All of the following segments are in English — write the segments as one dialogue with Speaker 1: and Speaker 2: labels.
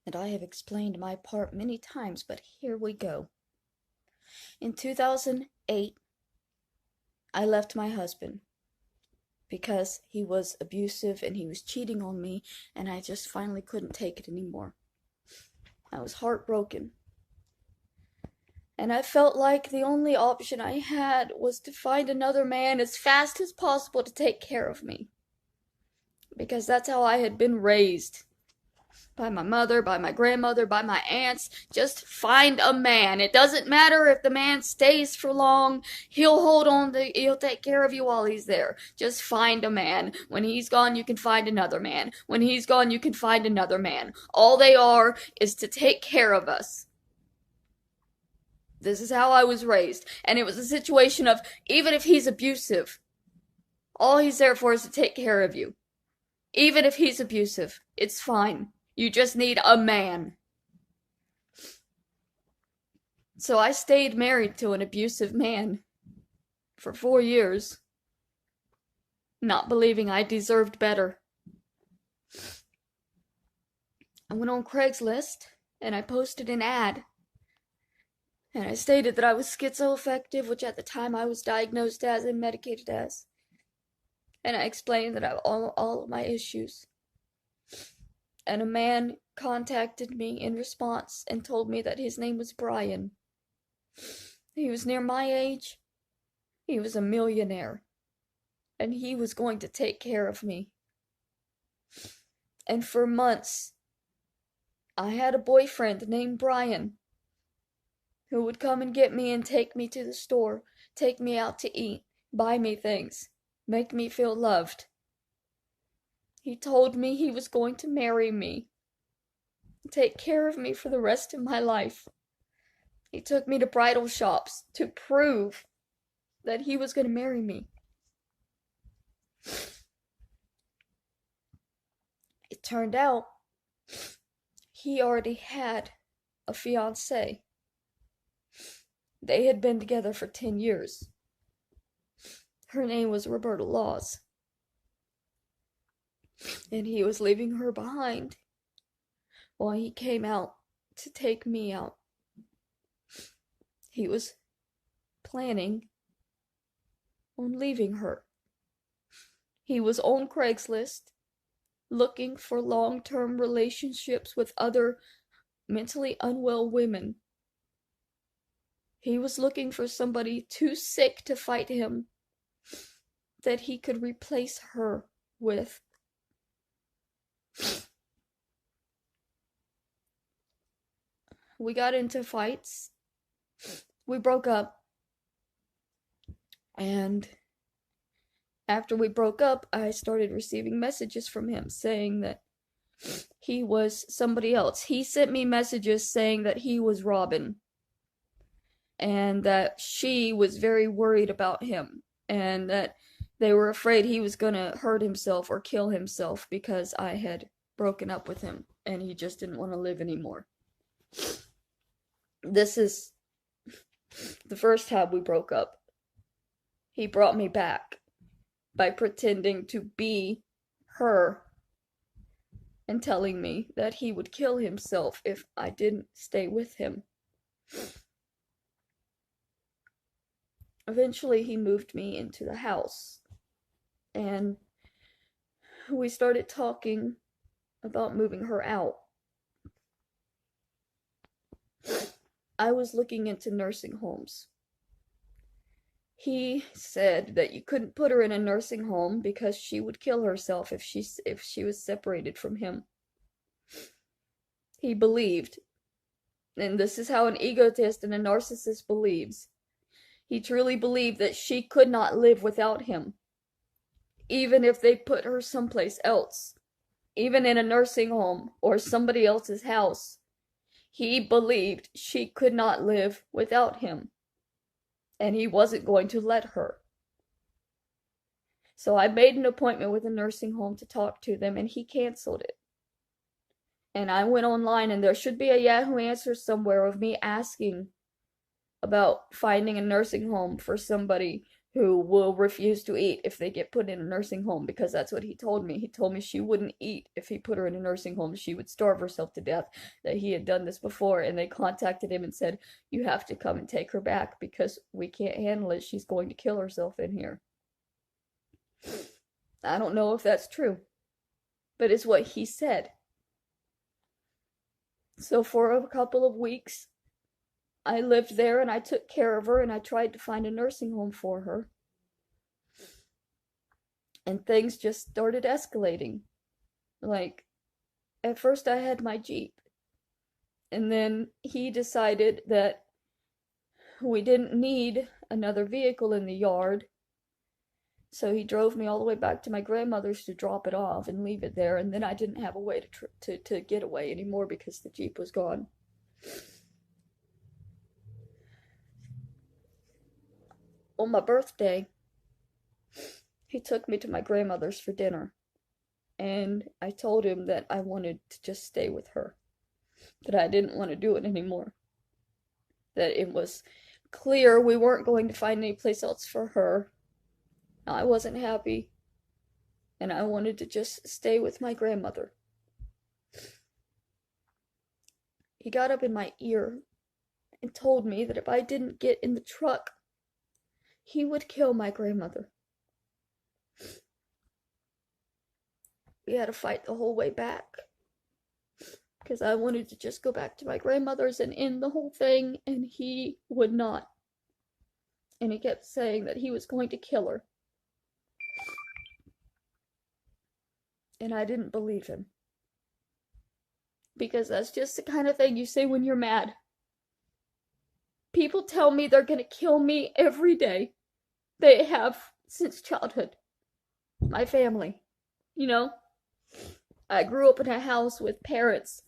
Speaker 1: and I have explained my part many times, but here we go. In 2008, I left my husband because he was abusive and he was cheating on me, and I just finally couldn't take it anymore. I was heartbroken. And I felt like the only option I had was to find another man as fast as possible to take care of me. Because that's how I had been raised. By my mother, by my grandmother, by my aunts. Just find a man. It doesn't matter if the man stays for long. He'll take care of you while he's there. Just find a man. When he's gone, you can find another man. When he's gone, you can find another man. All they are is to take care of us. This is how I was raised. And it was a situation of, even if he's abusive, all he's there for is to take care of you. Even if he's abusive, it's fine. You just need a man. So I stayed married to an abusive man for 4 years, not believing I deserved better. I went on Craigslist and I posted an ad. And I stated that I was schizoaffective, which at the time I was diagnosed as and medicated as. And I explained that I have all of my issues. And a man contacted me in response and told me that his name was Brian. He was near my age. He was a millionaire. And he was going to take care of me. And for months, I had a boyfriend named Brian who would come and get me and take me to the store, take me out to eat, buy me things, make me feel loved. He told me he was going to marry me, take care of me for the rest of my life. He took me to bridal shops to prove that he was going to marry me. It turned out he already had a fiancée. They had been together for 10 years. Her name was Roberta Laws. And he was leaving her behind while he came out to take me out. He was planning on leaving her. He was on Craigslist looking for long-term relationships with other mentally unwell women. He was looking for somebody too sick to fight him that he could replace her with. We got into fights. We broke up. And after we broke up, I started receiving messages from him saying that he was somebody else. He sent me messages saying that he was Robin. And that she was very worried about him, and that they were afraid he was gonna hurt himself or kill himself because I had broken up with him, and he just didn't want to live anymore. This is the first time we broke up. He brought me back by pretending to be her and telling me that he would kill himself if I didn't stay with him. Eventually, he moved me into the house, and we started talking about moving her out. I was looking into nursing homes. He said that you couldn't put her in a nursing home because she would kill herself if she was separated from him. He believed, and this is how an egotist and a narcissist believes, he truly believed that she could not live without him, even if they put her someplace else, even in a nursing home or somebody else's house. He believed she could not live without him, and he wasn't going to let her. So I made an appointment with a nursing home to talk to them, and he canceled it. And I went online, and there should be a Yahoo Answers somewhere of me asking about finding a nursing home for somebody who will refuse to eat if they get put in a nursing home, because that's what he told me. He told me she wouldn't eat if he put her in a nursing home. She would starve herself to death, that he had done this before, and they contacted him and said, "You have to come and take her back because we can't handle it. She's going to kill herself in here." I don't know if that's true, but it's what he said. So for a couple of weeks, I lived there and I took care of her and I tried to find a nursing home for her. And things just started escalating. Like, at first I had my Jeep. And then he decided that we didn't need another vehicle in the yard. So he drove me all the way back to my grandmother's to drop it off and leave it there. And then I didn't have a way to get away anymore because the Jeep was gone. On my birthday, he took me to my grandmother's for dinner, and I told him that I wanted to just stay with her, that I didn't want to do it anymore, that it was clear we weren't going to find any place else for her. I wasn't happy, and I wanted to just stay with my grandmother. He got up in my ear and told me that if I didn't get in the truck, he would kill my grandmother. We had a fight the whole way back, because I wanted to just go back to my grandmother's and end the whole thing, and he would not. And he kept saying that he was going to kill her. And I didn't believe him. Because that's just the kind of thing you say when you're mad. People tell me they're gonna kill me every day. They have since childhood. My family. You know? I grew up in a house with parents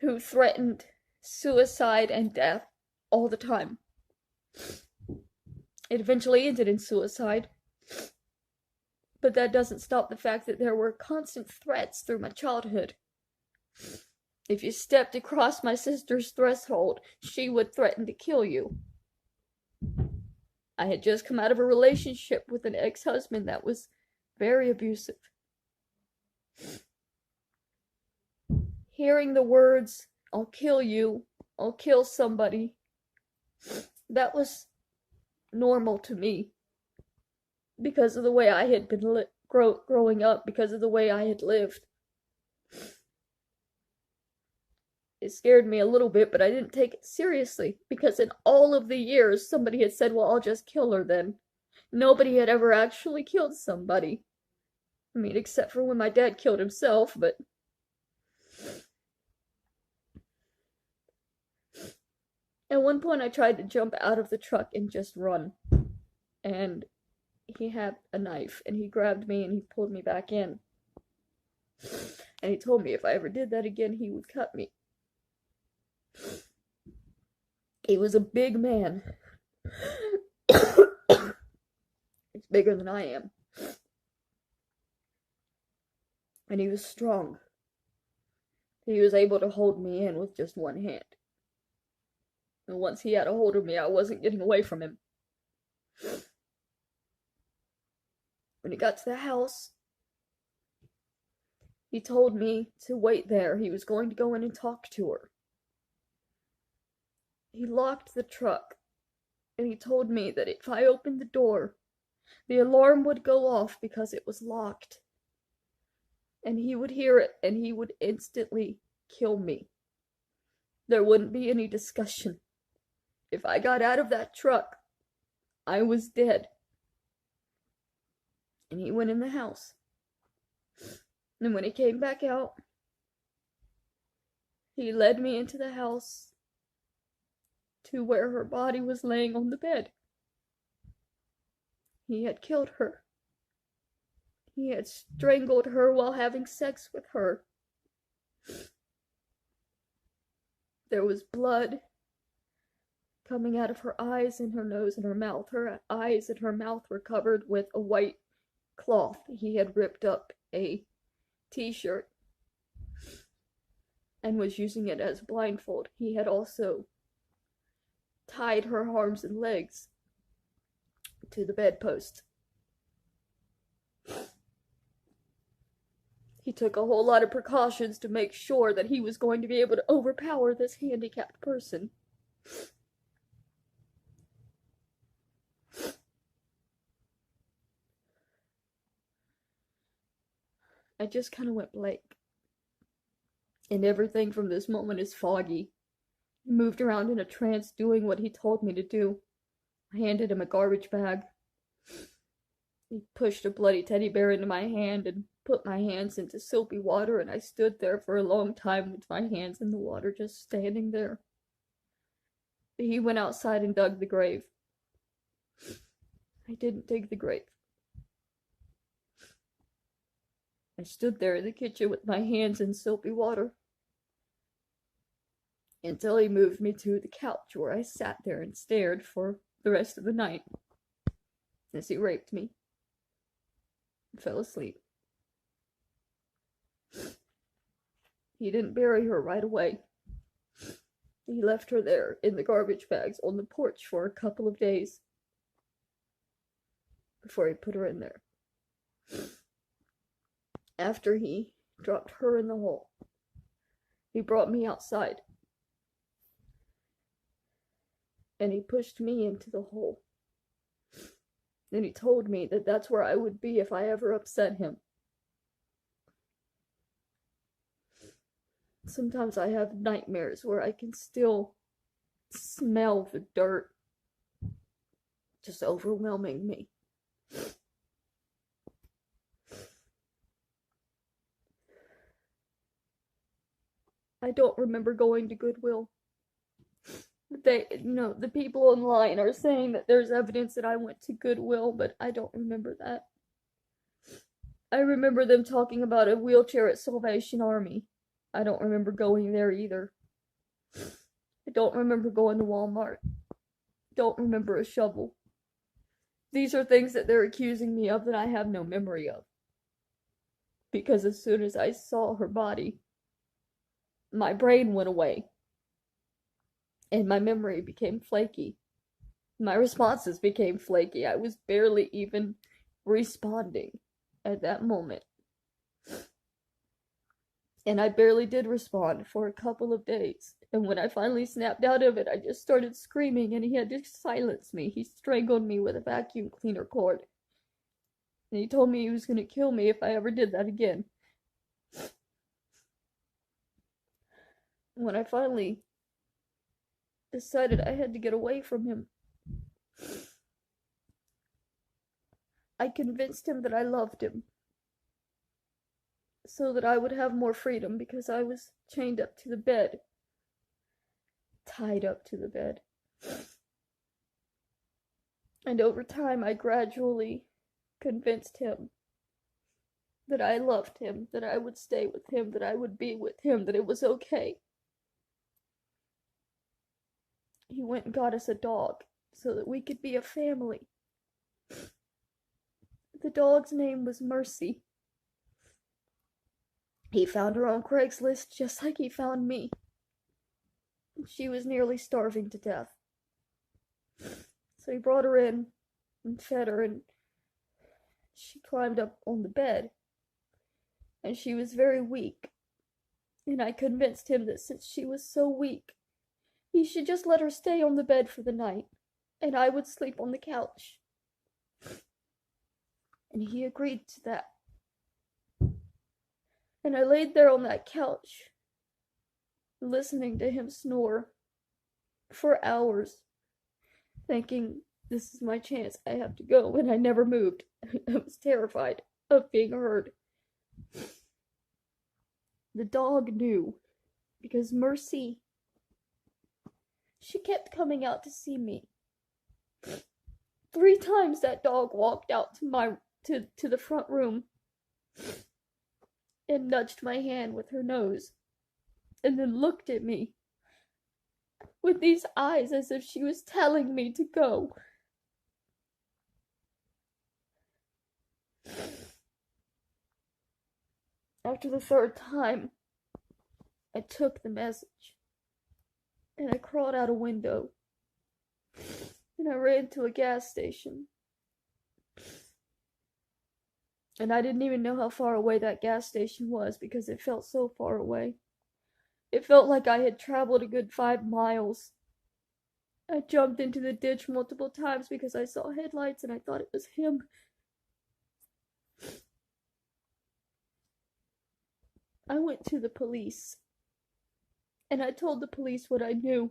Speaker 1: who threatened suicide and death all the time. It eventually ended in suicide. But that doesn't stop the fact that there were constant threats through my childhood. If you stepped across my sister's threshold, she would threaten to kill you. I had just come out of a relationship with an ex-husband that was very abusive. Hearing the words, "I'll kill you, I'll kill somebody," that was normal to me. Because of the way I had been growing up, because of the way I had lived. It scared me a little bit, but I didn't take it seriously, because in all of the years somebody had said, "Well, I'll just kill her then." Nobody had ever actually killed somebody. I mean, except for when my dad killed himself, but... At one point I tried to jump out of the truck and just run. And he had a knife, and he grabbed me and he pulled me back in. And he told me if I ever did that again, he would cut me. He was a big man. He's bigger than I am. And he was strong. He was able to hold me in with just one hand. And once he had a hold of me, I wasn't getting away from him. When he got to the house, he told me to wait there. He was going to go in and talk to her. He locked the truck, and he told me that if I opened the door, the alarm would go off because it was locked. And he would hear it, and he would instantly kill me. There wouldn't be any discussion. If I got out of that truck, I was dead. And he went in the house. And when he came back out, he led me into the house to where her body was laying on the bed. He had killed her. He had strangled her while having sex with her. There was blood coming out of her eyes and her nose and her mouth. Her eyes and her mouth were covered with a white cloth. He had ripped up a t-shirt and was using it as a blindfold. He had also tied her arms and legs to the bedpost. He took a whole lot of precautions to make sure that he was going to be able to overpower this handicapped person. I just kind of went blank. And everything from this moment is foggy. I moved around in a trance doing what he told me to do. I handed him a garbage bag. He pushed a bloody teddy bear into my hand and put my hands into soapy water, and I stood there for a long time with my hands in the water, just standing there. He went outside and dug the grave. I didn't dig the grave. I stood there in the kitchen with my hands in soapy water until he moved me to the couch, where I sat there and stared for the rest of the night as he raped me and fell asleep. He didn't bury her right away. He left her there in the garbage bags on the porch for a couple of days before he put her in there. After he dropped her in the hole, he brought me outside, and he pushed me into the hole. Then he told me that that's where I would be if I ever upset him. Sometimes I have nightmares where I can still smell the dirt just overwhelming me. I don't remember going to Goodwill. The people online are saying that there's evidence that I went to Goodwill, but I don't remember that. I remember them talking about a wheelchair at Salvation Army. I don't remember going there either. I don't remember going to Walmart. Don't remember a shovel. These are things that they're accusing me of that I have no memory of. Because as soon as I saw her body, my brain went away. And my memory became flaky. My responses became flaky. I was barely even responding at that moment. And I barely did respond for a couple of days. And when I finally snapped out of it, I just started screaming, and he had to silence me. He strangled me with a vacuum cleaner cord. And he told me he was going to kill me if I ever did that again. When I finally decided I had to get away from him, I convinced him that I loved him, so that I would have more freedom, because I was chained up to the bed, tied up to the bed. And over time, I gradually convinced him that I loved him, that I would stay with him, that I would be with him, that it was okay. He went and got us a dog so that we could be a family. The dog's name was Mercy. He found her on Craigslist just like he found me. She was nearly starving to death. So he brought her in and fed her, and she climbed up on the bed. And she was very weak. And I convinced him that since she was so weak, he should just let her stay on the bed for the night, and I would sleep on the couch. And he agreed to that. And I laid there on that couch, listening to him snore for hours, thinking, this is my chance, I have to go, and I never moved. I was terrified of being heard. The dog knew, because Mercy, she kept coming out to see me. 3 times that dog walked out to the front room and nudged my hand with her nose, and then looked at me with these eyes as if she was telling me to go. After the 3rd time, I took the message, and I crawled out a window, and I ran to a gas station, And I didn't even know how far away that gas station was because it felt so far away. It felt like I had traveled a good 5 miles. I jumped into the ditch multiple times because I saw headlights and I thought it was him. I went to the police and I told the police what I knew.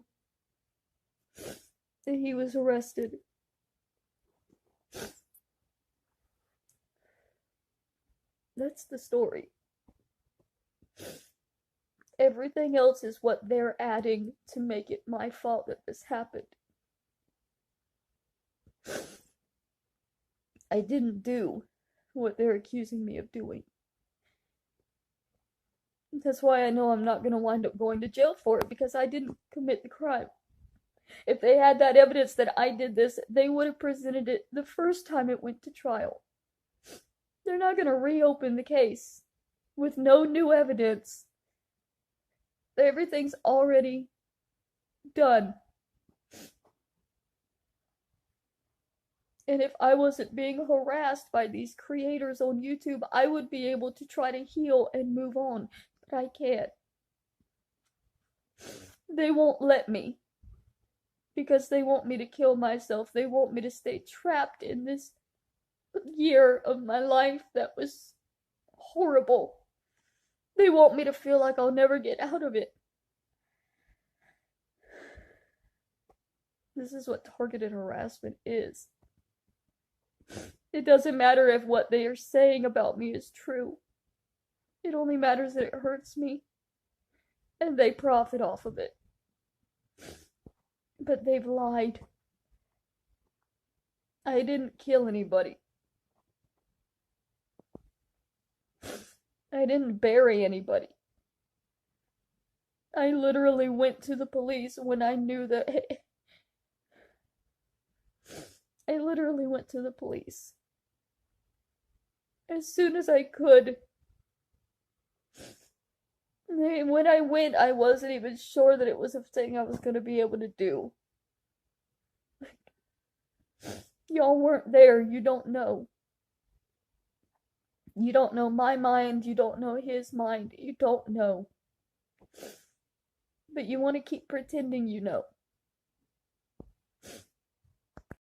Speaker 1: That he was arrested. That's the story. Everything else is what they're adding to make it my fault that this happened. I didn't do what they're accusing me of doing. That's why I know I'm not going to wind up going to jail for it, because I didn't commit the crime. If they had that evidence that I did this, they would have presented it the first time it went to trial. They're not going to reopen the case with no new evidence. Everything's already done. And if I wasn't being harassed by these creators on YouTube, I would be able to try to heal and move on. But I can't. They won't let me. Because they want me to kill myself. They want me to stay trapped in this year of my life that was horrible. They want me to feel like I'll never get out of it. This is what targeted harassment is. It doesn't matter if what they are saying about me is true. It only matters that it hurts me. And they profit off of it. But they've lied. I didn't kill anybody. I didn't bury anybody. I literally went to the police when I knew that... I literally went to the police. As soon as I could. When I went, I wasn't even sure that it was a thing I was going to be able to do. Y'all weren't there. You don't know. You don't know my mind. You don't know his mind. You don't know. But you want to keep pretending you know.